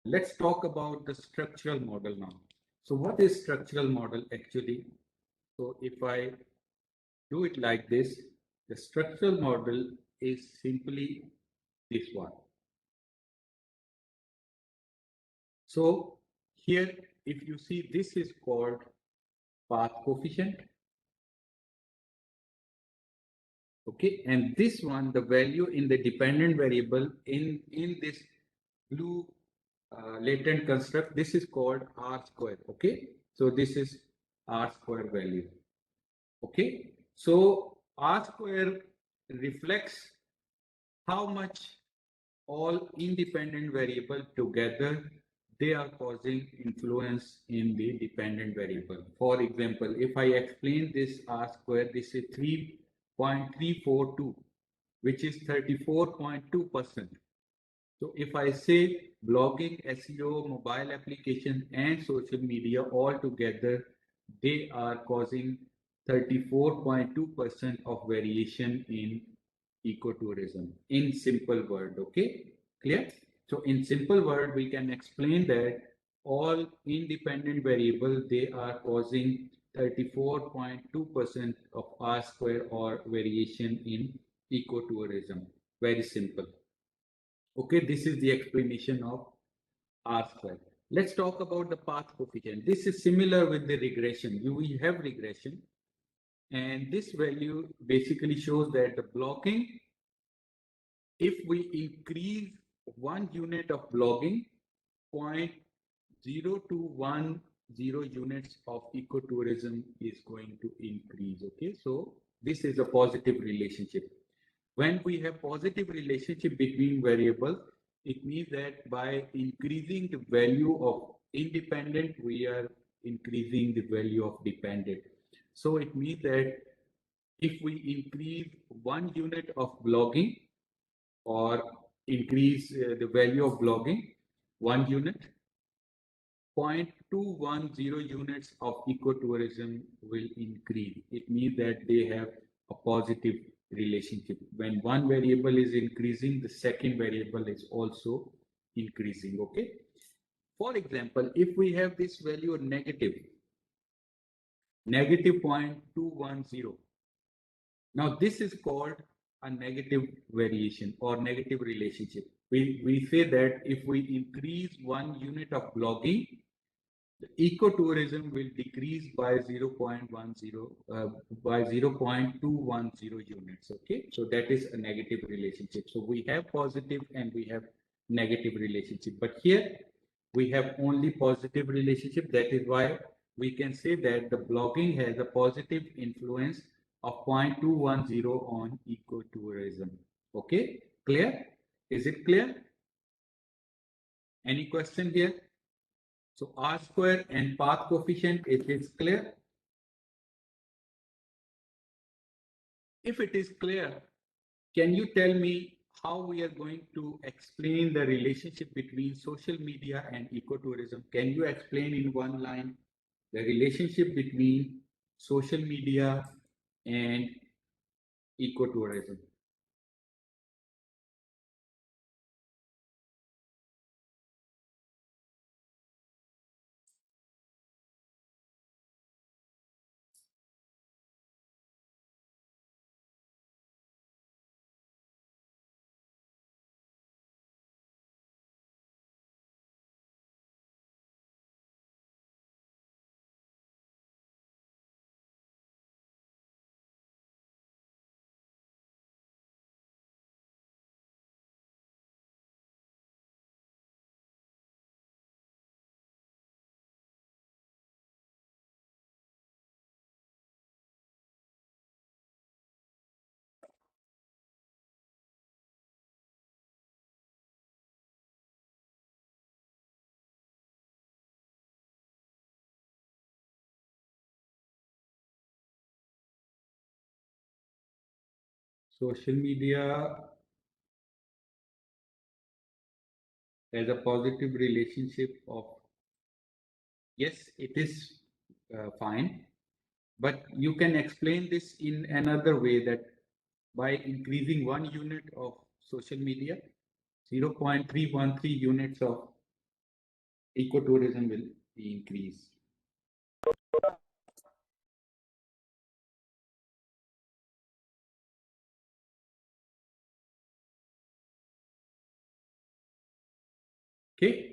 Let's talk about the structural model now. So what is structural model actually? So if I do it like this, the structural model is simply this one. So here, if you see, this is called path coefficient. Okay, and this one, the value in the dependent variable in this blue latent construct, this is called R square. Okay, so this is R square value. Okay, so R square reflects how much all independent variable together they are causing influence in the dependent variable. For example, if I explain this R square, this is 3.342, which is 34.2%. So if I say blogging, SEO, mobile application, and social media all together, they are causing 34.2% of variation in ecotourism. In simple word, okay? Clear? So in simple word, we can explain that all independent variable, they are causing 34.2% of R square or variation in ecotourism. Very simple. Okay, this is the explanation of R square. Let's talk about the path coefficient. This is similar with the regression. We have regression, and this value basically shows that the blocking, if we increase 1 unit of blocking, 0.0210 units of ecotourism is going to increase. Okay, so this is a positive relationship. When we have positive relationship between variables, it means that by increasing the value of independent, we are increasing the value of dependent. So it means that if we increase 1 unit of blogging or increase the value of blogging 1 unit, 0.210 units of ecotourism will increase. It means that they have a positive relationship. When one variable is increasing, the second variable is also increasing. Okay. For example, if we have this value negative 0.210, now this is called a negative variation or negative relationship. We say that if we increase 1 unit of blogging, the ecotourism will decrease by 0.10 by 0.210 units. Okay, so that is a negative relationship. So we have positive and we have negative relationship, but here we have only positive relationship. That is why we can say that the blogging has a positive influence of 0.210 on ecotourism. Okay, clear? Is it clear? Any question here? So R square and path coefficient, it is clear. If it is clear, can you tell me how we are going to explain the relationship between social media and ecotourism? Can you explain in one line the relationship between social media and ecotourism? Social media has a positive relationship of, yes, it is fine, but you can explain this in another way, that by increasing 1 unit of social media, 0.313 units of ecotourism will increase. Okay.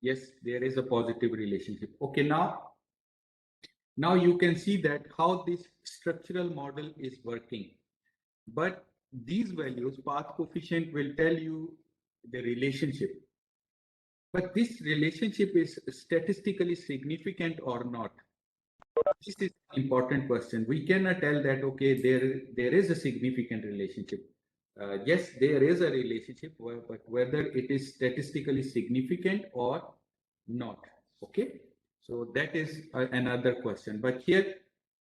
Yes, there is a positive relationship. Okay, now you can see that how this structural model is working. But these values, path coefficient will tell you the relationship. But this relationship is statistically significant or not. This is an important question. We cannot tell that, okay, there is a significant relationship. Yes, there is a relationship, but whether it is statistically significant or not. Okay, so that is another question. But here,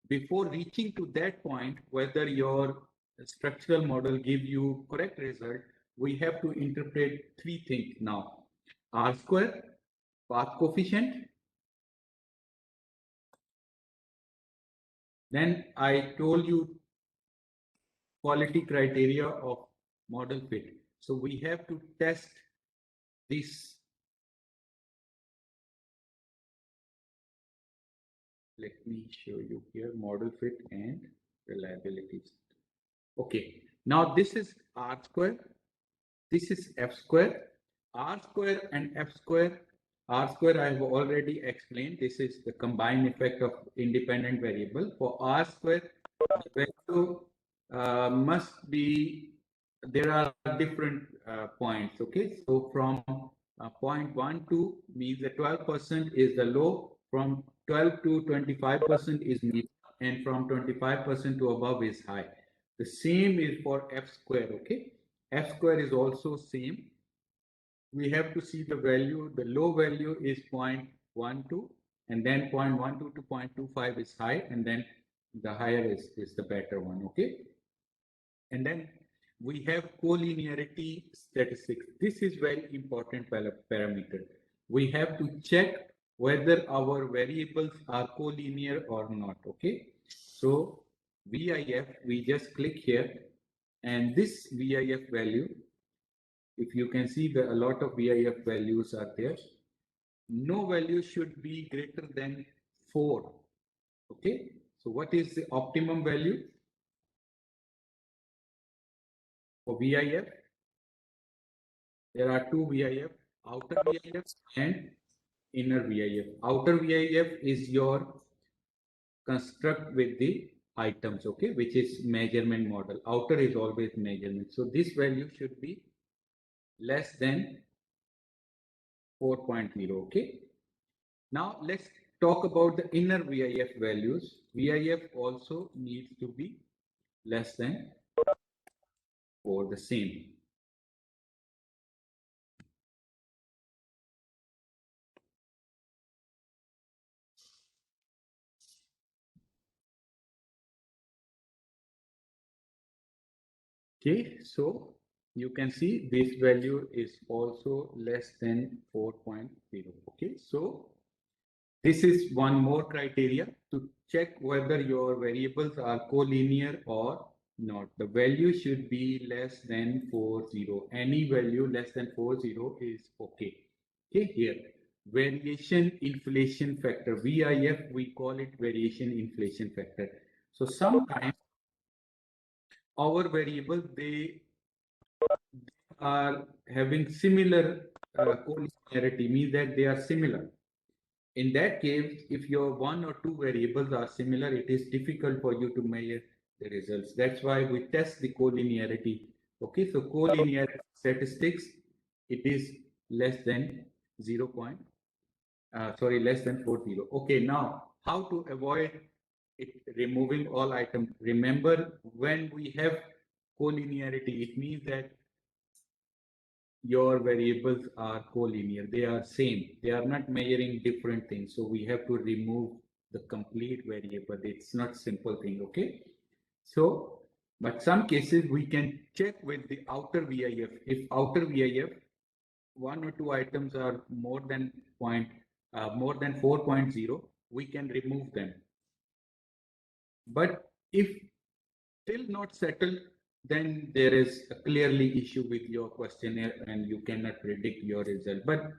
before reaching to that point, whether your structural model gives you correct result, we have to interpret three things now: R square, path coefficient. Then I told you quality criteria of model fit. So we have to test this. Let me show you here model fit and reliability. Okay, now this is R square, this is F square, R square and F square. R square I have already explained. This is the combined effect of independent variable. For R square, the value must be, there are different points. Okay, so from point 1 to means that 12% is the low, from 12 to 25% is medium, and from 25% to above is high. The same is for F square. Okay, F square is also same. We have to see the value. The low value is 0.12, and then 0.12 to 0.25 is high, and then the higher is the better one. Okay, and then we have collinearity statistics. This is very important parameter. We have to check whether our variables are collinear or not. Okay, so VIF, we just click here, and this VIF value, if you can see, a lot of VIF values are there. No value should be greater than 4. Okay, so what is the optimum value for VIF? There are two VIF, outer VIF and inner VIF. Outer VIF is your construct with the items, okay, which is measurement model. Outer is always measurement. So this value should be less than 4.0, okay. Now let's talk about the inner VIF values. VIF also needs to be less than or the same. Okay, so you can see this value is also less than 4.0. Okay, so this is one more criteria to check whether your variables are collinear or not. The value should be less than 40. Any value less than 40 is okay. Okay, here variation inflation factor, VIF, we call it variation inflation factor. So sometimes our variables, they are having similar collinearity, means that they are similar. In that case, if your one or two variables are similar, it is difficult for you to measure the results. That's why we test the collinearity. Okay, so collinearity statistics, it is less than less than 40. Okay, now how to avoid it removing all items? Remember, when we have collinearity, it means that your variables are collinear. They are same. They are not measuring different things. So we have to remove the complete variable. It's not simple thing. Okay. So, but some cases we can check with the outer VIF. If outer VIF, one or two items are more than 4.0, we can remove them. But if still not settled, then there is a clearly issue with your questionnaire and you cannot predict your result. But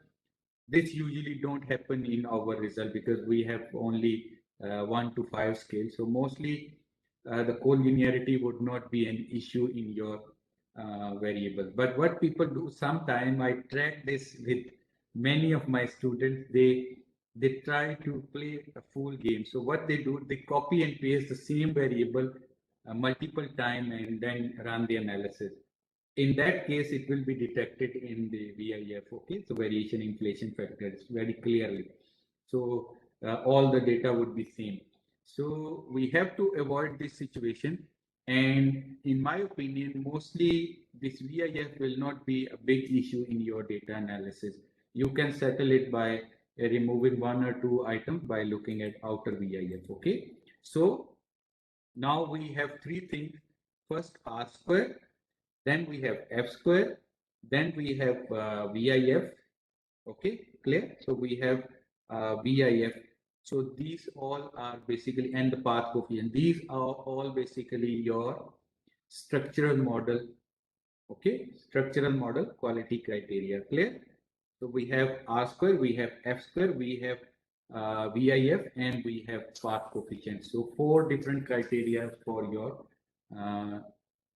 This usually don't happen in our result because we have only 1 to 5 scale. So mostly the collinearity would not be an issue in your variable. But what people do, sometime I track this with many of my students, they try to play a full game. So what they do, they copy and paste the same variable multiple time and then run the analysis. In that case, it will be detected in the VIF, okay? So variation inflation factors very clearly. So all the data would be same. So we have to avoid this situation. And in my opinion, mostly this VIF will not be a big issue in your data analysis. You can settle it by removing one or two items by looking at outer VIF, okay? So now we have three things. First, R square, then we have F square, then we have VIF. Okay, clear? So we have VIF. So these all are basically, and the path coefficient. These are all basically your structural model. Okay, structural model quality criteria. Clear? So we have R square, we have F square, we have VIF, and we have path coefficient. So four different criteria for your uh,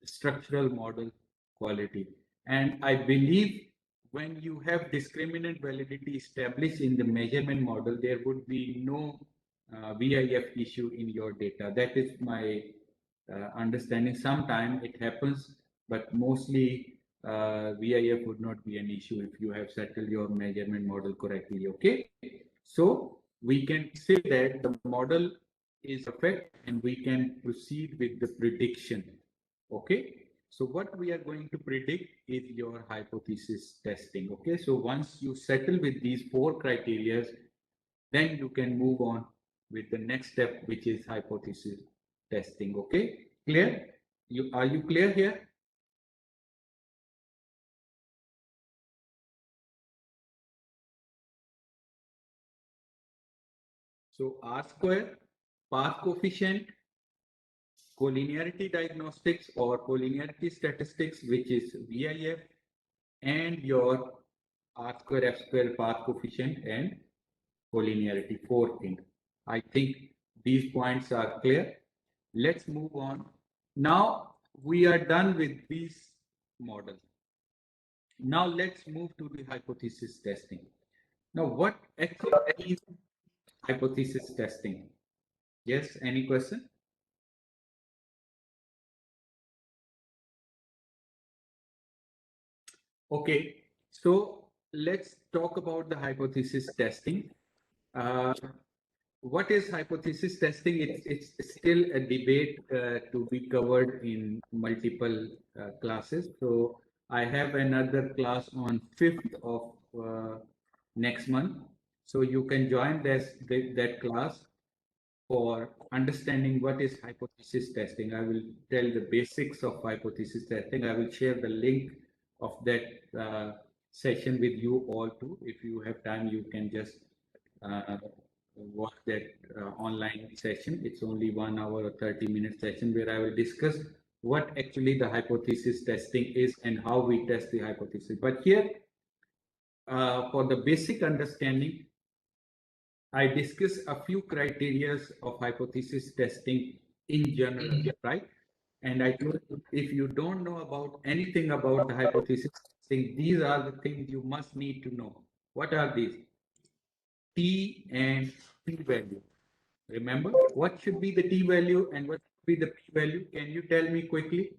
structural model quality. And I believe when you have discriminant validity established in the measurement model, there would be no VIF issue in your data. That is my understanding. Sometimes it happens, but mostly VIF would not be an issue if you have settled your measurement model correctly. Okay, so we can say that the model is perfect and we can proceed with the prediction. Okay, so what we are going to predict is your hypothesis testing. Okay, so once you settle with these four criteria, then you can move on with the next step, which is hypothesis testing. Okay, clear? Are you clear here? So R square, path coefficient, collinearity diagnostics or collinearity statistics, which is VIF, and your R square, F square, path coefficient, and collinearity, four things. I think these points are clear. Let's move on. Now we are done with these models. Now let's move to the hypothesis testing. Now, what actually is hypothesis testing? Yes, any question? Okay, so let's talk about the hypothesis testing. Uh, what is hypothesis testing? It's still a debate to be covered in multiple classes. So I have another class on 5th of next month. So you can join that class for understanding what is hypothesis testing. I will tell the basics of hypothesis testing. I will share the link of that session with you all too. If you have time, you can just uh, watch that online session. It's only 1 hour or 30-minute session where I will discuss what actually the hypothesis testing is and how we test the hypothesis. But here, for the basic understanding, I discuss a few criteria of hypothesis testing in general, right? And I told you, if you don't know about anything about the hypothesis testing, these are the things you must need to know. What are these? T and P value. Remember, what should be the T value and what should be the P value? Can you tell me quickly?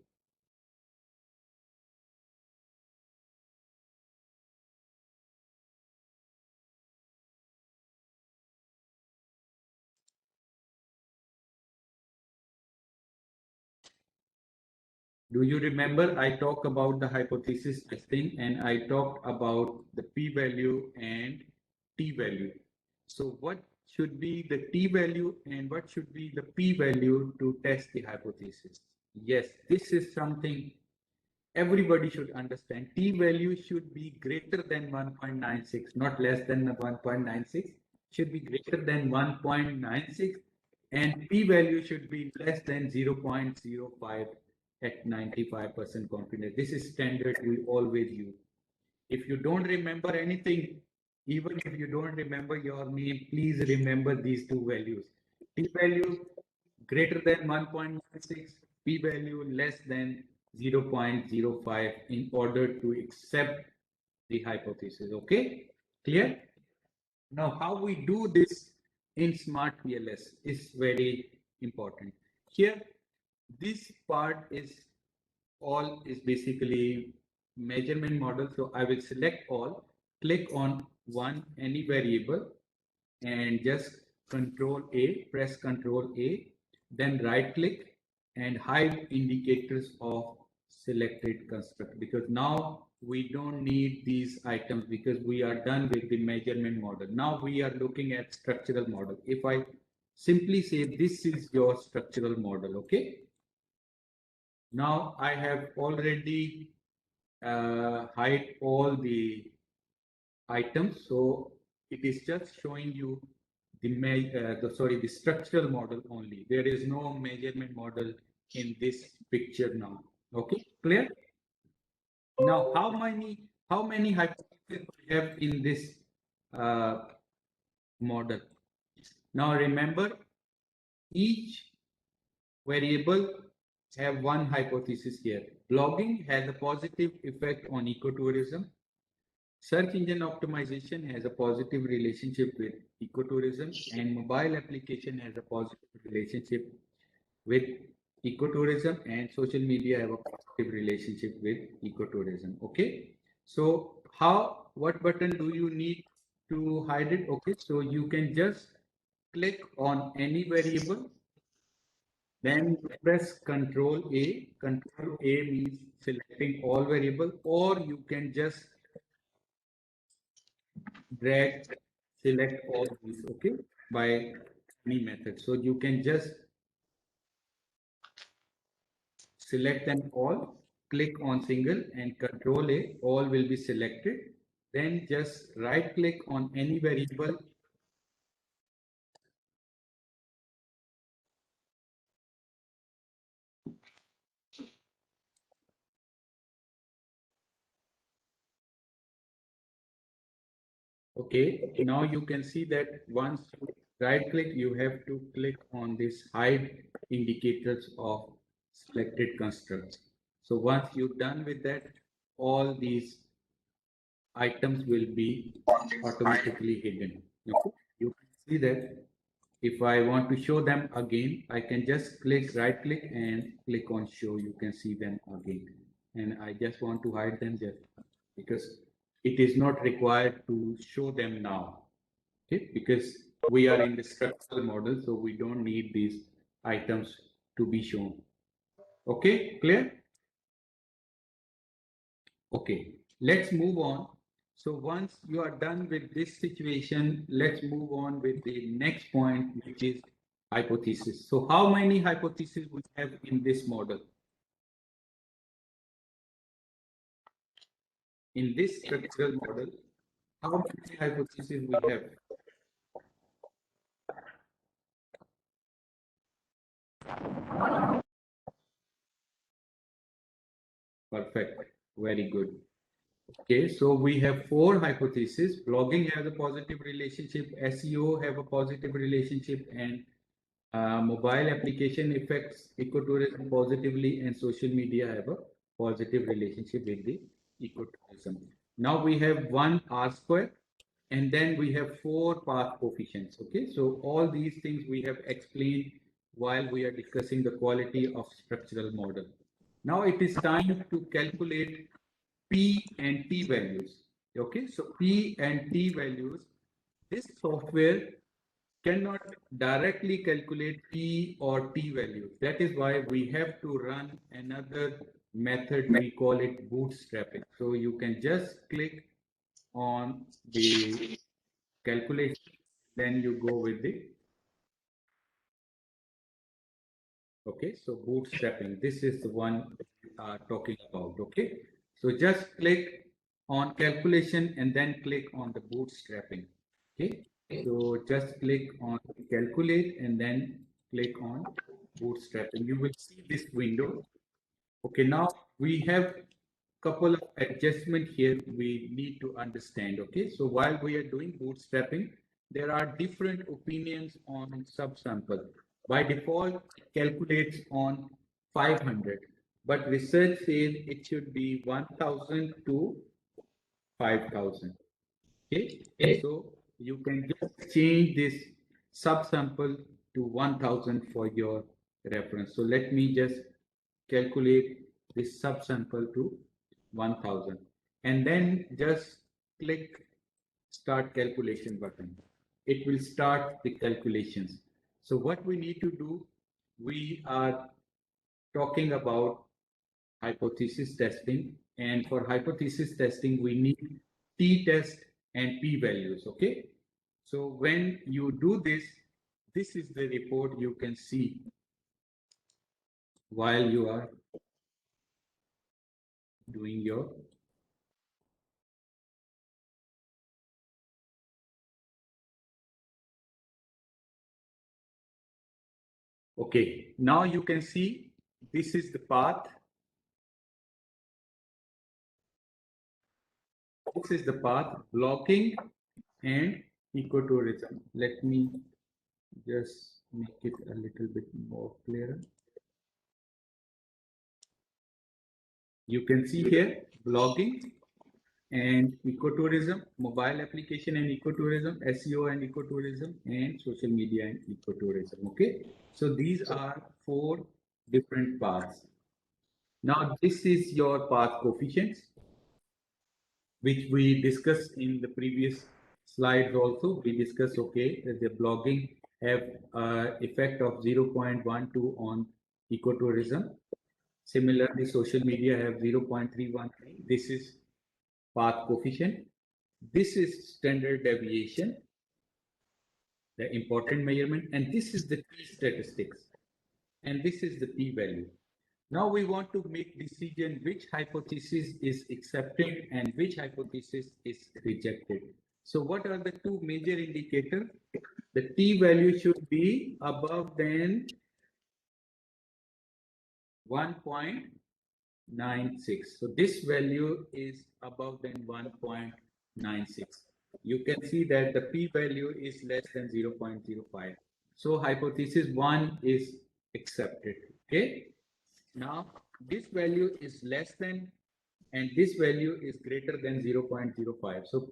Do you remember I talked about the hypothesis testing and I talked about the p-value and t-value. So what should be the t-value and what should be the p-value to test the hypothesis? Yes, this is something everybody should understand. T-value should be greater than 1.96, not less than 1.96, should be greater than 1.96 and p-value should be less than 0.05 at 95% confidence. This is standard we always use. If you don't remember anything, Even if you don't remember your name, please remember these two values. T value greater than 1.96, P value less than 0.05 in order to accept the hypothesis. Okay, clear? Now, how we do this in Smart PLS is very important. Here, this part is basically measurement model. So I will select all, click on any variable and just press Control A, then right click and hide indicators of selected construct, because now we don't need these items because we are done with the measurement model. Now we are looking at structural model. If I simply say this is your structural model, okay? Now I have already hide all the items, so it is just showing you the structural model only. There is no measurement model in this picture now. Okay, clear? Now, how many hypotheses we have in this uh, model? Now remember, each variable have one hypothesis here. Blogging has a positive effect on ecotourism. Search engine optimization has a positive relationship with ecotourism, and mobile application has a positive relationship with ecotourism, and social media have a positive relationship with ecotourism. Okay, so what button do you need to hide it? Okay, so you can just click on any variable, then press Control A. Control A means selecting all variable, or you can just drag, select all these, okay, by any method. So you can just select them all, click on single and Control A, all will be selected. Then just right click on any variable. Okay, now you can see that once you right click, you have to click on this hide indicators of selected constructs. So once you're done with that, all these items will be automatically hidden. Okay. You can see that if I want to show them again, I can just right click and click on show. You can see them again. And I just want to hide them just because it is not required to show them now. Okay, because we are in the structural model, so we don't need these items to be shown. Okay, clear? Okay, let's move on. So once you are done with this situation, let's move on with the next point, which is hypothesis. So how many hypotheses we have in this model? In this structural model, how many hypotheses we have? Perfect, very good. Okay, so we have 4 hypotheses. Blogging has a positive relationship, SEO have a positive relationship, and mobile application affects ecotourism positively, and social media have a positive relationship with the ecotourism. Now we have one R square, and then we have 4 path coefficients. Okay, so all these things we have explained while we are discussing the quality of structural model. Now it is time to calculate P and T values. Okay, so P and T values, this software cannot directly calculate P or T values. That is why we have to run another method. We call it bootstrapping. So you can just click on the calculation, then you go with the, okay, so bootstrapping, this is the one we are talking about. Okay, so just click on calculation and then click on the bootstrapping. Okay, so just click on calculate and then click on bootstrapping. You will see this window. Okay, now we have couple of adjustment here we need to understand. Okay, so while we are doing bootstrapping, there are different opinions on subsample. By default, it calculates on 500, but research says it should be 1000 to 5000. Okay, so you can just change this subsample to 1000 for your reference. So let me just calculate this subsample to 1000 and then just click start calculation button. It will start the calculations. So what we need to do, we are talking about hypothesis testing, and for hypothesis testing we need t-test and p-values. Okay, so when you do this, this is the report you can see while you are doing your okay. Now you can see this is the path. This is the path, blogging and ecotourism. Let me just make it a little bit more clear. You can see here blogging and ecotourism, mobile application and ecotourism, SEO and ecotourism, and social media and ecotourism. Okay, so these are 4 different paths. Now this is your path coefficients, which we discussed in the previous slides also. We discussed, okay, the blogging have effect of 0.12 on ecotourism. Similarly, social media have 0.313. This is path coefficient. This is standard deviation, the important measurement, and this is the t-statistics, and this is the p-value. Now we want to make decision which hypothesis is accepted and which hypothesis is rejected. So what are the 2 major indicators? The t-value should be above than 1.96. So this value is above than 1.96. You can see that the p-value is less than 0.05. So hypothesis 1 is accepted. Okay. Now this value is less than and this value is greater than 0.05. So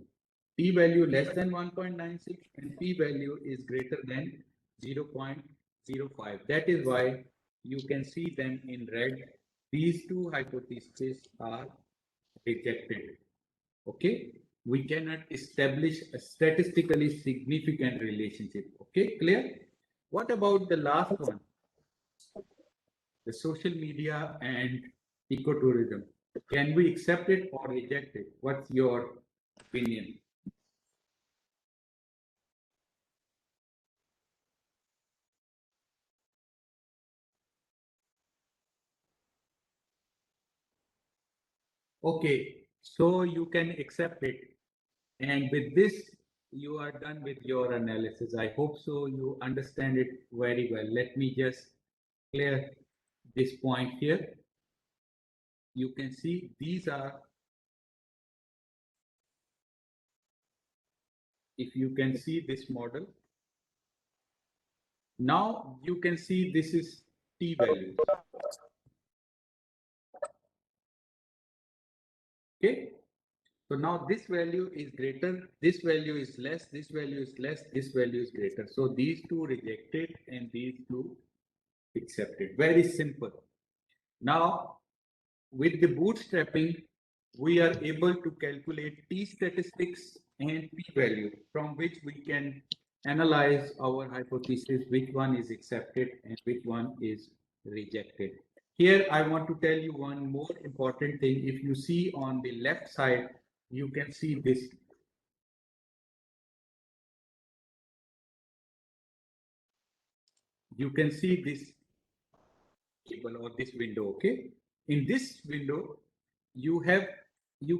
p-value less than 1.96 and p-value is greater than 0.05. That is why you can see them in red. These 2 hypotheses are rejected. Okay, we cannot establish a statistically significant relationship. Okay, clear? What about the last one, the social media and ecotourism? Can we accept it or reject it? What's your opinion? Okay, so you can accept it. And with this, you are done with your analysis. I hope so you understand it very well. Let me just clear this point here. You can see these are, if you can see this model, now you can see this is t value. Okay, so now this value is greater, this value is less, this value is less, this value is greater. So these 2 rejected and these 2 accepted. Very simple. Now with the bootstrapping, we are able to calculate t-statistics and p-value from which we can analyze our hypothesis, which one is accepted and which one is rejected. Here, I want to tell you one more important thing. If you see on the left side, you can see this. You can see this table or this window, okay? In this window, you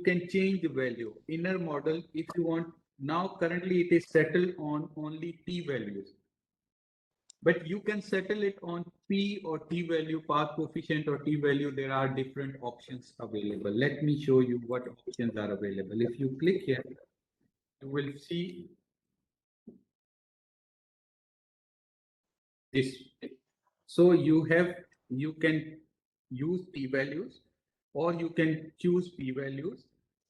can change the value. Inner model, if you want, now currently it is settled on only p values. but you can settle it on P or T value, path coefficient or T value. There are different options available. Let me show you what options are available. If you click here, you will see this. So you can use P values, or you can choose P values.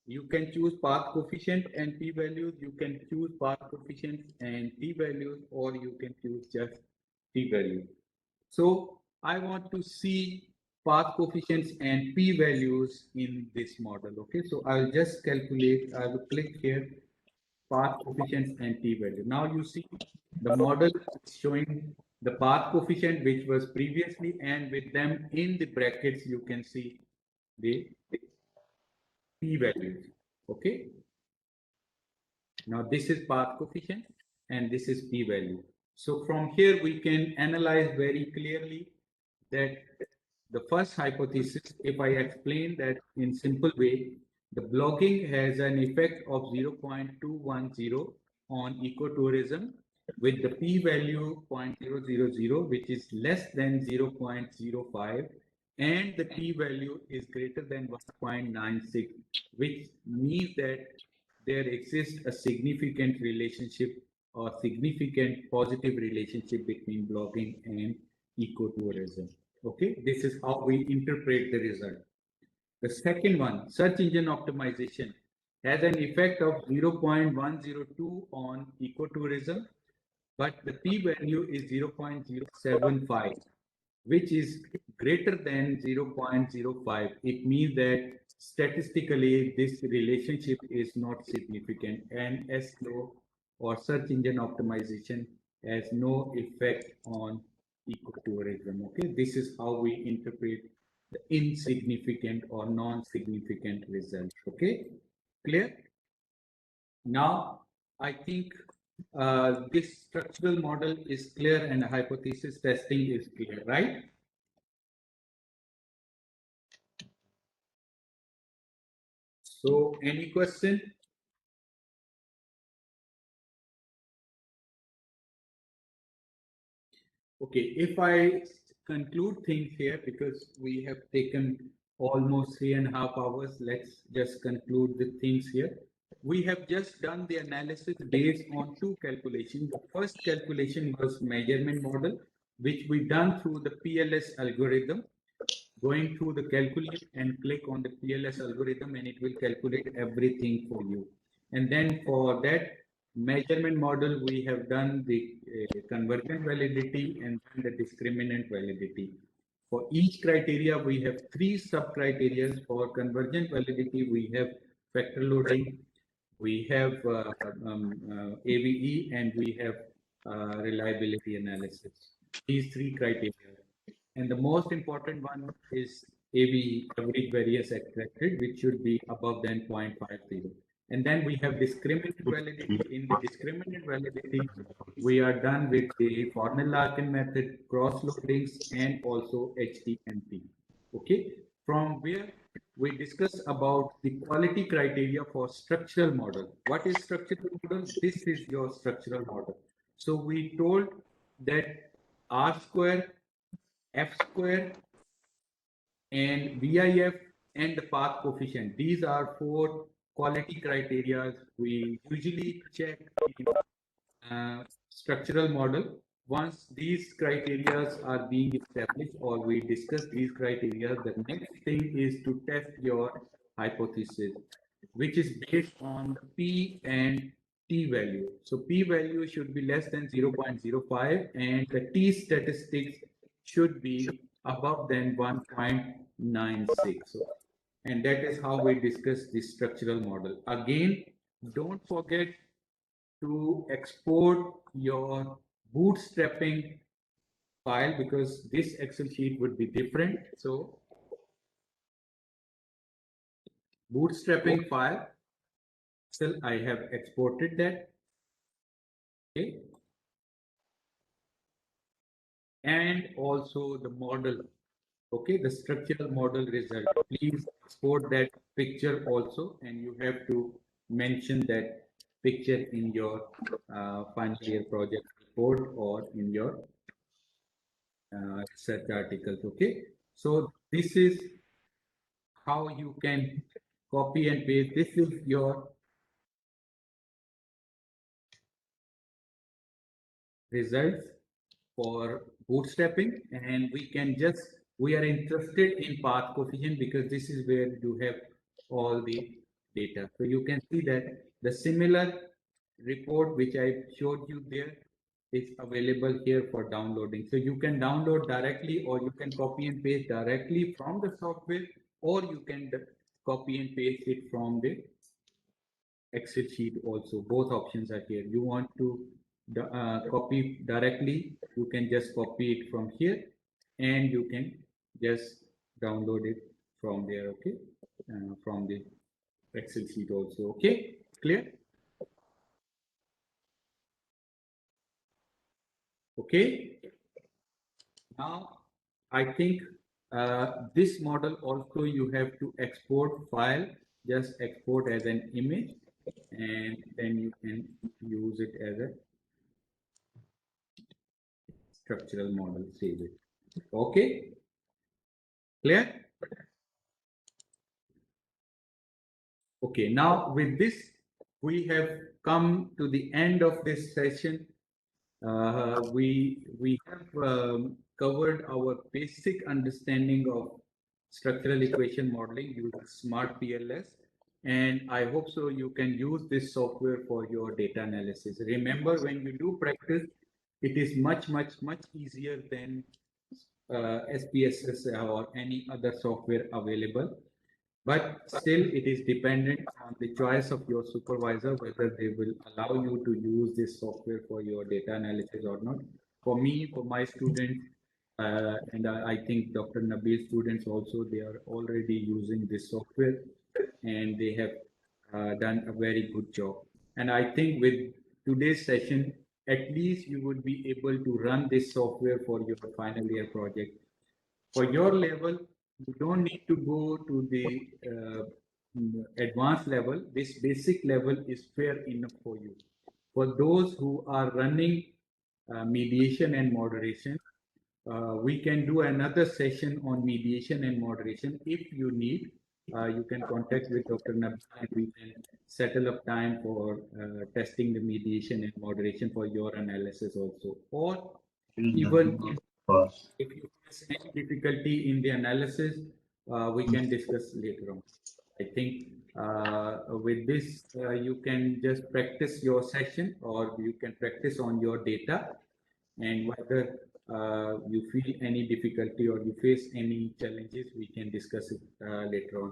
You can choose path coefficient and P values. You can choose path coefficient and T values, or you can choose just T value. So I want to see path coefficients and P values in this model. Okay, so I'll just calculate. I will click here, path coefficients and T value. Now you see the model is showing the path coefficient which was previously, and with them in the brackets you can see the P values. Okay. Now this is path coefficient and this is P value. So from here we can analyze very clearly that the first hypothesis, if I explain that in simple way, the blocking has an effect of 0.210 on ecotourism with the p-value 0.000, which is less than 0.05, and the p-value is greater than 1.96, which means that there exists a significant relationship or significant positive relationship between blogging and ecotourism. Okay, this is how we interpret the result. The second one, search engine optimization, has an effect of 0.102 on ecotourism, but the p-value is 0.075, which is greater than 0.05. It means that statistically this relationship is not significant, and SEO or search engine optimization has no effect on ecotourism. Okay, this is how we interpret the insignificant or non-significant results. Okay, clear? Now, I think this structural model is clear and hypothesis testing is clear, right? So, any question? Okay, if I conclude things here, because we have taken almost 3.5 hours, let's just conclude the things here. We have just done the analysis based on two calculations. The first calculation was measurement model, which we done through the PLS algorithm. Going through the calculate and click on the PLS algorithm, and it will calculate everything for you. And then for that measurement model, we have done the convergent validity and the discriminant validity. For each criteria, we have 3 sub-criteria. For convergent validity, we have factor loading, we have AVE, and we have reliability analysis. These 3 criteria. And the most important one is AVE, average variance expected, which should be above than 0.50. And then we have discriminant validity. In the discriminant validity, we are done with the Fornell-Larkin method, cross loadings, and also HTMP. Okay, from where we discuss about the quality criteria for structural model. What is structural model? This is your structural model. So we told that R square, F square, and VIF, and the path coefficient. These are 4 quality criteria we usually check in structural model. Once these criteria are being established or we discuss these criteria, the next thing is to test your hypothesis, which is based on P and T value. So P value should be less than 0.05 and the T statistics should be above than 1.96. And that is how we discuss the structural model. Again, don't forget to export your bootstrapping file, because this Excel sheet would be different. So bootstrapping file, still I have exported that. Okay. And also the model. Okay, the structural model result. Please export that picture also, and you have to mention that picture in your final year project report or in your research articles. Okay, so this is how you can copy and paste. This is your results for bootstrapping, and we are interested in path coefficient because this is where you have all the data. So you can see that the similar report which I showed you there is available here for downloading. So you can download directly, or you can copy and paste directly from the software, or you can copy and paste it from the Excel sheet also. Both options are here. You want to copy directly, you can just copy it from here, and you can just download it from there. Okay, from the Excel sheet also. Okay, clear? Okay, now I think this model also you have to export file, just export as an image, and then you can use it as a structural model, save it. Okay, clear? Okay, now with this, we have come to the end of this session. We have covered our basic understanding of structural equation modeling using Smart PLS, and I hope so you can use this software for your data analysis. Remember, when you do practice, it is much easier than SPSS or any other software available. But still, it is dependent on the choice of your supervisor whether they will allow you to use this software for your data analysis or not. For me, for my students, and I think Dr. Nabil's students also, they are already using this software, and they have done a very good job. And I think with today's session, at least you would be able to run this software for your final year project. For your level, you don't need to go to the advanced level. This basic level is fair enough for you. For those who are running mediation and moderation, we can do another session on mediation and moderation if you need. You can contact with Dr. Nabil, and we can settle up time for testing the mediation and moderation for your analysis also. Or even if you face any difficulty in the analysis, we can discuss later on. I think with this, you can just practice your session, or you can practice on your data, and whether you feel any difficulty or you face any challenges, we can discuss it later on.